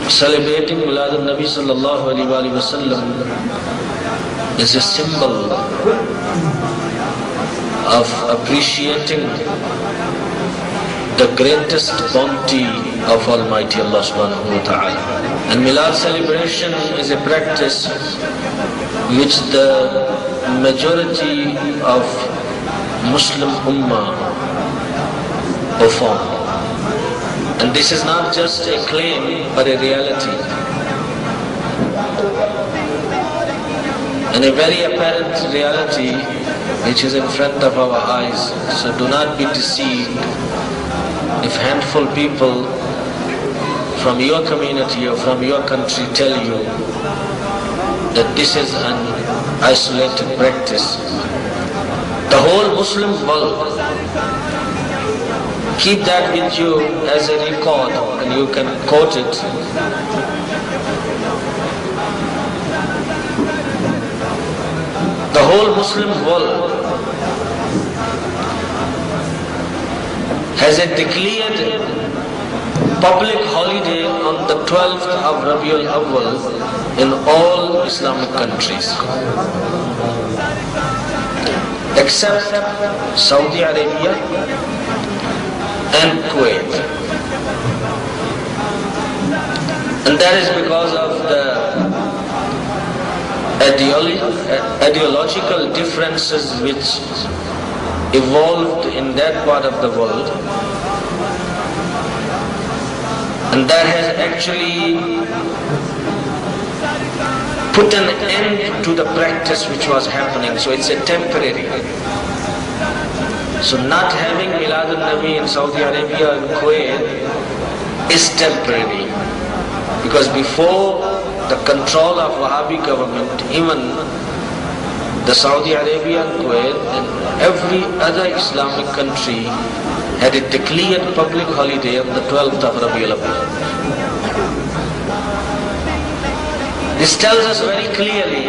Celebrating Milad al-Nabi sallallahu alaihi wasallam is a symbol of appreciating the greatest bounty of Almighty Allah subhanahu wa ta'ala. And Milad celebration is a practice which the majority of Muslim Ummah perform. And this is not just a claim but a reality. And a very apparent reality which is in front of our eyes. So do not be deceived if handful people from your community or from your country tell you that this is an isolated practice. The whole Muslim world, keep that with you as a record and you can quote it. The whole Muslim world has a declared public holiday on the 12th of Rabiul Awwal in all Islamic countries except Saudi Arabia and Kuwait. And that is because of the ideological differences which evolved in that part of the world, and that has actually put an end to the practice which was happening. So it's a temporary. So not having Milad al-Nabi in Saudi Arabia and Kuwait is temporary, because before the control of Wahhabi government, even the Saudi Arabia and Kuwait and every other Islamic country had a declared public holiday on the 12th of Rabiul Awwal. This tells us very clearly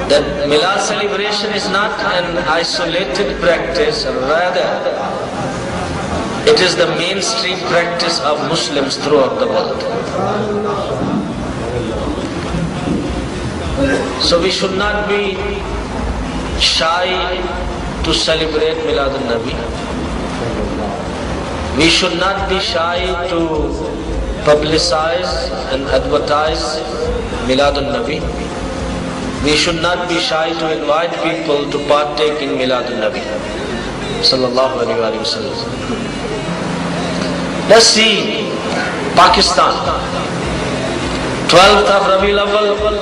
that Milad celebration is not an isolated practice, rather it is the mainstream practice of Muslims throughout the world. So we should not be shy to celebrate Milad al-Nabi. We should not be shy to publicize and advertise Milad al-Nabi. We should not be shy to invite people to partake in Milad al-Nabi sallallahu alaihi wasallam. Let's see Pakistan, 12th of Rabiul Awwal,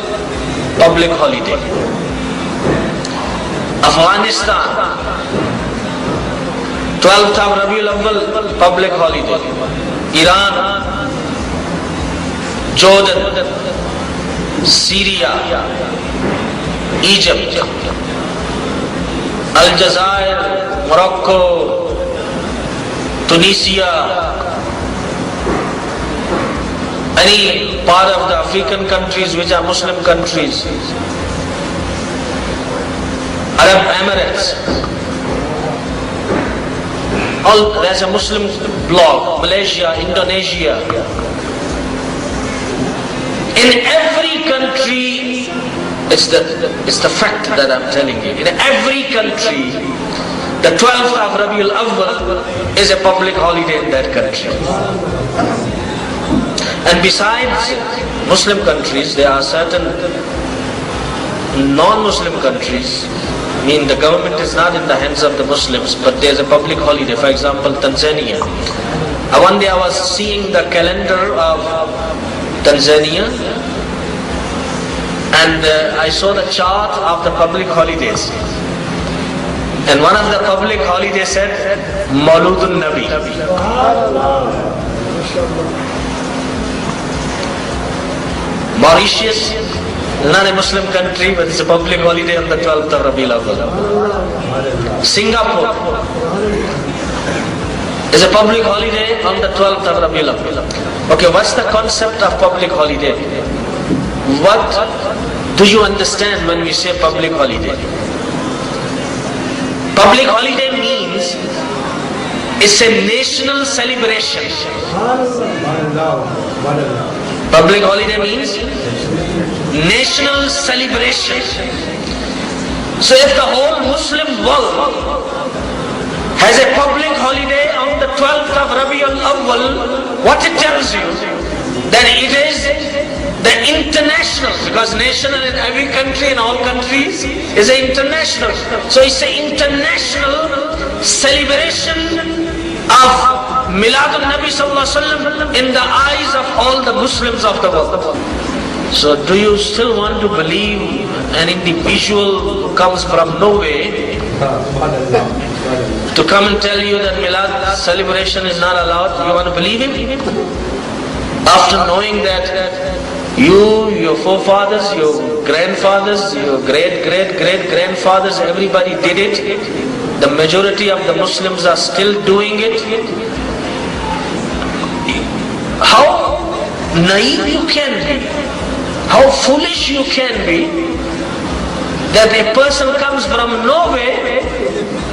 public holiday. Afghanistan, 12th of Rabiul Awwal, public holiday. Iran, Jordan, Syria, Egypt, Aljazair, Morocco, Tunisia, any part of the African countries which are Muslim countries, Arab Emirates, all there's a Muslim bloc, Malaysia, Indonesia. In every country, it's the fact that I'm telling you. In every country, the 12th of Rabiul Awwal is a public holiday in that country. And besides Muslim countries, there are certain non-Muslim countries. I mean, the government is not in the hands of the Muslims, but there's a public holiday. For example, Tanzania. One day I was seeing the calendar of Tanzania, and I saw the chart of the public holidays. And one of the public holidays said Mauludun Nabi. Mauritius, not a Muslim country, but it's a public holiday on the 12th of Rabiul Awwal. Singapore is a public holiday on the 12th of Rabiul Awwal. Okay, what's the concept of public holiday? What do you understand when we say public holiday? Public holiday means it's a national celebration. Public holiday means national celebration. So if the whole Muslim world has a public holiday on the 12th of Rabi al-Awwal, what it tells you? That it is the international, because national in every country, in all countries, is an international. So it's an international celebration of Miladun Nabi Sallallahu Alaihi Wasallam in the eyes of all the Muslims of the world. So do you still want to believe an individual who comes from nowhere to come and tell you that Milad celebration is not allowed? You want to believe him? After knowing that you, your forefathers, your grandfathers, your great-great-great-grandfathers, everybody did it, the majority of the Muslims are still doing it. How naive you can be, how foolish you can be, that a person comes from nowhere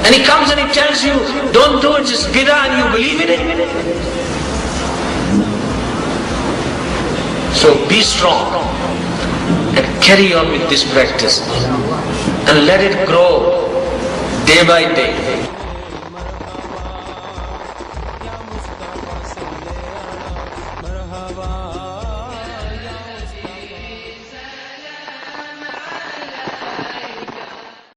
and he comes and he tells you, don't do it, just bid'ah, and you believe in it. So be strong and carry on with this practice and let it grow day by day.